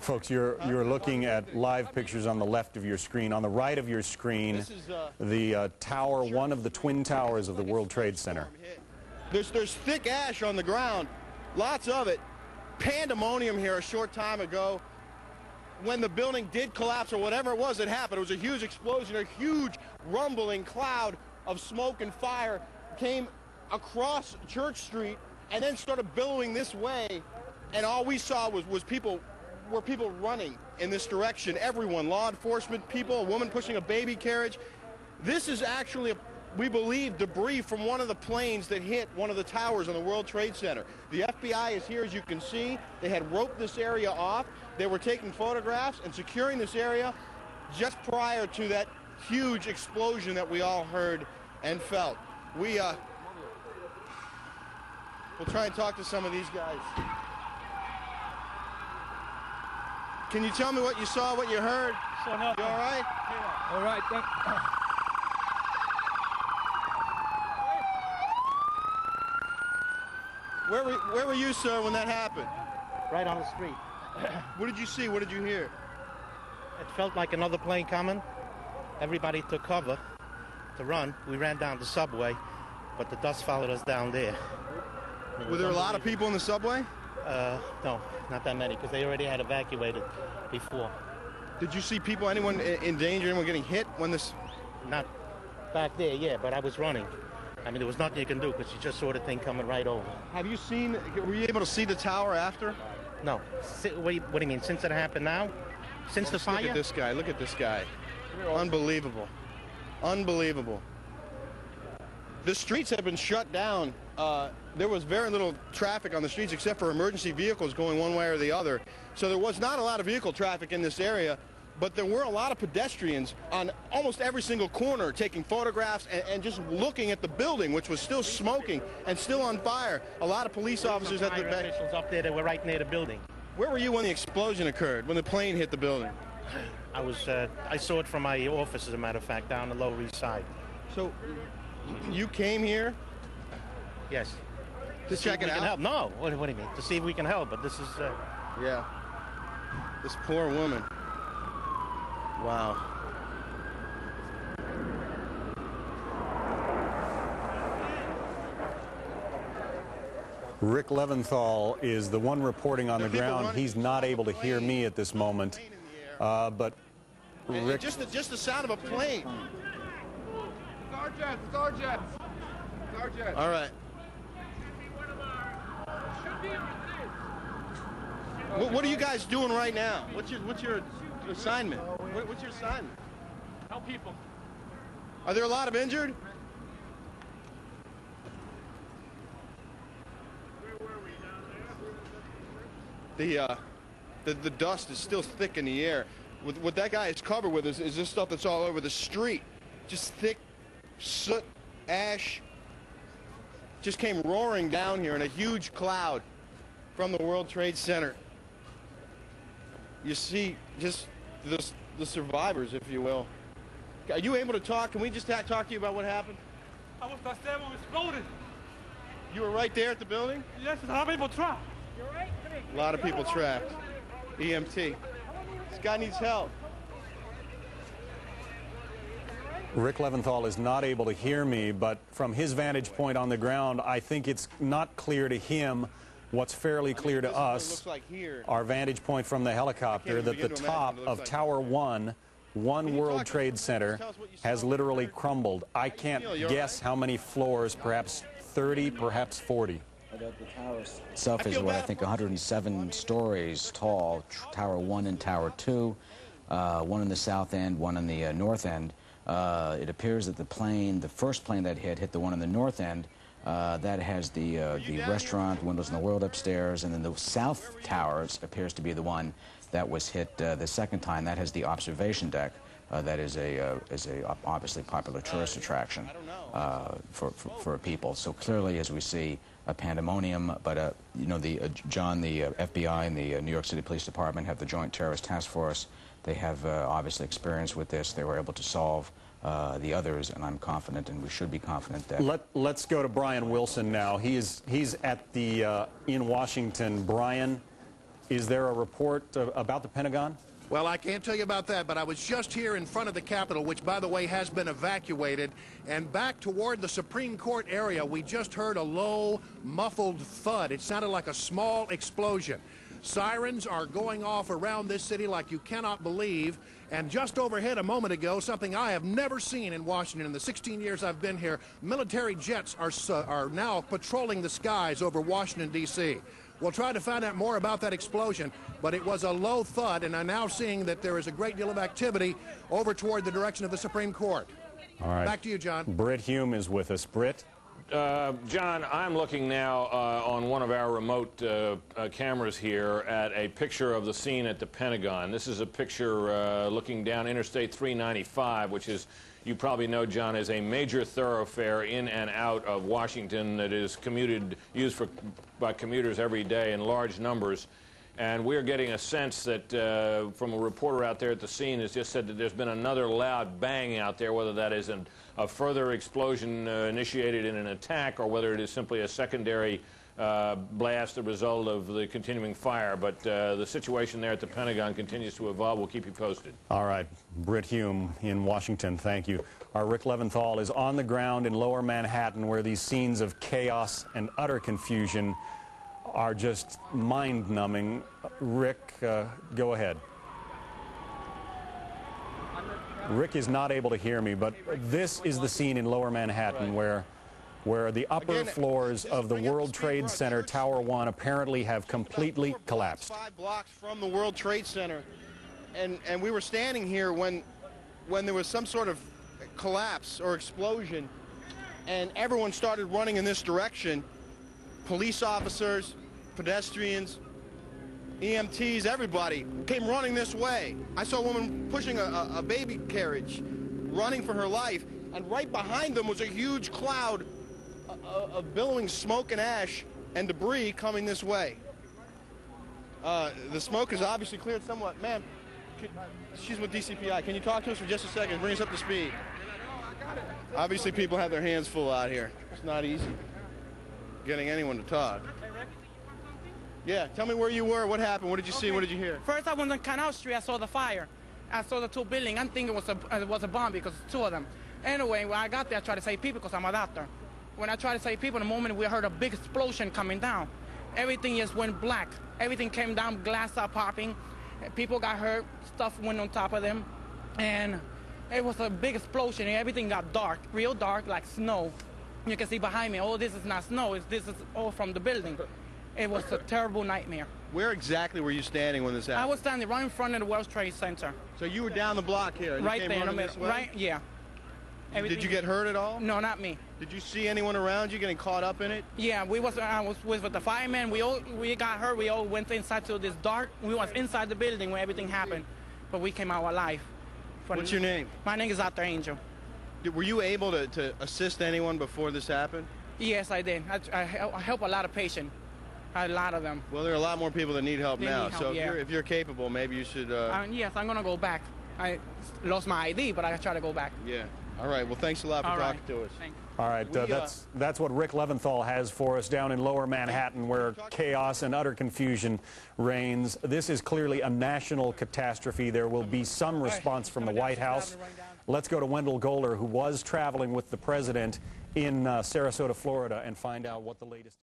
Folks, you're looking at live pictures on the left of your screen. On the right of your screen, the tower, one of the twin towers of the World Trade Center. There's thick ash on the ground, lots of it. Pandemonium here a short time ago. When the building did collapse or whatever it was that happened, it was a huge explosion, a huge rumbling cloud of smoke and fire came across Church Street and then started billowing this way. And all we saw was people running in this direction. Everyone, law enforcement, people, a woman pushing a baby carriage. This is actually, we believe, debris from one of the planes that hit one of the towers on the World Trade Center. The FBI is here, as you can see. They had roped this area off. They were taking photographs and securing this area just prior to that huge explosion that we all heard and felt. We'll try and talk to some of these guys. Can you tell me what you saw, what you heard? You all right? Yeah. All right. Where were you, sir, when that happened? Right on the street. What did you see? What did you hear? It felt like another plane coming. Everybody took cover to run. We ran down the subway, but the dust followed us down there. Were there a lot of people in the subway? No, not that many, because they already had evacuated before. Did you see people, anyone in danger, anyone getting hit when this? Not back there, yeah, but I was running. I mean, there was nothing you can do because you just saw the thing coming right over. Have you seen, were you able to see the tower after? No. What do you mean, since it happened now? Since the fire? Look at this guy, look at this guy. Unbelievable. Unbelievable. The streets have been shut down. There was very little traffic on the streets except for emergency vehicles going one way or the other. So there was not a lot of vehicle traffic in this area, but there were a lot of pedestrians on almost every single corner taking photographs and just looking at the building, which was still smoking and still on fire. A lot of police officers at the back. Officials up there that were right near the building. Where were you when the explosion occurred, when the plane hit the building? I saw it from my office, as a matter of fact, down the Lower East Side. So you came here? Yes. To check it out? Help. No, what do you mean? To see if we can help, but this is... Yeah. This poor woman. Wow. Rick Leventhal is the one reporting on the ground. He's not able to hear me at this moment, but Rick... Just the sound of a plane. It's our jets. It's our jets. It's our jets. All right. What are you guys doing right now? What's your assignment? What's your assignment? Help people. Are there a lot of injured? The dust is still thick in the air. What that guy is covered with is this stuff that's all over the street. Just thick soot, ash. Just came roaring down here in a huge cloud from the World Trade Center. You see just the survivors, if you will. Are you able to talk? Can we just talk to you about what happened? I was there when it exploded. You were right there at the building? Yes, a lot of people trapped. You're right? A lot of people trapped. EMT. This guy needs help. Rick Leventhal is not able to hear me, but from his vantage point on the ground, I think it's not clear to him what's fairly clear to us, our vantage point from the helicopter, that the top of Tower 1, One World Trade Center, has literally crumbled. I can't guess how many floors, perhaps 30, perhaps 40. The tower itself is, I think, 107 stories tall, Tower 1 and Tower 2, one in the south end, one in the north end. It appears that the first plane that hit the one in the north end. That has the restaurant, Windows in the World upstairs, and then the south tower appears to be the one that was hit the second time. That has the observation deck. That is a obviously popular tourist attraction for people. So clearly, as we see, a pandemonium. But you know, John, the FBI and the New York City Police Department have the Joint Terrorist Task Force. They have obviously experience with this. They were able to solve the others, and I'm confident, and we should be confident that... Let's go to Brian Wilson now. He's at the in Washington. Brian, Is there a report about the Pentagon? Well, I can't tell you about that, but I was just here in front of the Capitol, which, by the way, has been evacuated, and back toward the Supreme Court area, we just heard a low, muffled thud. It sounded like a small explosion. Sirens are going off around this city like you cannot believe, and just overhead a moment ago, something I have never seen in Washington in the 16 years I've been here, military jets are now patrolling the skies over Washington, D.C. We'll try to find out more about that explosion, but it was a low thud, and I'm now seeing that there is a great deal of activity over toward the direction of the Supreme Court. All right. Back to you, John. Britt Hume is with us. Britt? John, I'm looking now on one of our remote cameras here at a picture of the scene at the Pentagon. This is a picture looking down Interstate 395, which is, you probably know, John, is a major thoroughfare in and out of Washington that is used by commuters every day in large numbers. And we're getting a sense that from a reporter out there at the scene has just said that there's been another loud bang out there, whether that is a further explosion initiated in an attack or whether it is simply a secondary blast, the result of the continuing fire. But the situation there at the Pentagon continues to evolve. We'll keep you posted. All right. Britt Hume in Washington, thank you. Our Rick Leventhal is on the ground in Lower Manhattan, where these scenes of chaos and utter confusion are just mind-numbing. Rick, go ahead. Rick is not able to hear me, but this is the scene in Lower Manhattan where the upper floors of the World Trade Center, Tower 1, apparently have completely collapsed. 5 blocks from the World Trade Center, and we were standing here when there was some sort of collapse or explosion, and everyone started running in this direction. Police officers, pedestrians, EMTs, everybody came running this way. I saw a woman pushing a baby carriage, running for her life, and right behind them was a huge cloud of billowing smoke and ash and debris coming this way. The smoke is obviously cleared somewhat. Ma'am, she's with DCPI. Can you talk to us for just a second? Bring us up to speed. Obviously, people have their hands full out here. It's not easy getting anyone to talk. Yeah, tell me where you were, what happened, what did you see, what did you hear? First I went on Canal Street, I saw the fire. I saw the 2 buildings. I'm thinking it was a bomb because it's 2 of them. Anyway, when I got there, I tried to save people because I'm a doctor. When I tried to save people, in the moment we heard a big explosion coming down. Everything just went black. Everything came down, glass started popping. People got hurt, stuff went on top of them. And it was a big explosion and everything got dark, real dark, like snow. You can see behind me, oh, this is not snow, this is all from the building. It was a terrible nightmare. Where exactly were you standing when this happened? I was standing right in front of the World Trade Center. So you were down the block here? And Right you came there in the running middle, this way? right, yeah. Did you get hurt at all? No, not me. Did you see anyone around you getting caught up in it? Yeah, I was with the firemen, we got hurt, we all went inside to this dark, we was inside the building when everything happened, but we came out alive. What's your name? My name is Dr. Angel. Were you able to assist anyone before this happened? Yes, I did. I help a lot of patients, a lot of them. Well, there are a lot more people that need help now. Need help, so yeah. if you're capable, maybe you should... Yes, I'm going to go back. I lost my ID, but I try to go back. Yeah. All right. Well, thanks a lot for talking to us. Thanks. All right, that's what Rick Leventhal has for us down in Lower Manhattan, where chaos and utter confusion reigns. This is clearly a national catastrophe. There will be some response from the White House. Let's go to Wendell Golder, who was traveling with the president in Sarasota, Florida, and find out what the latest...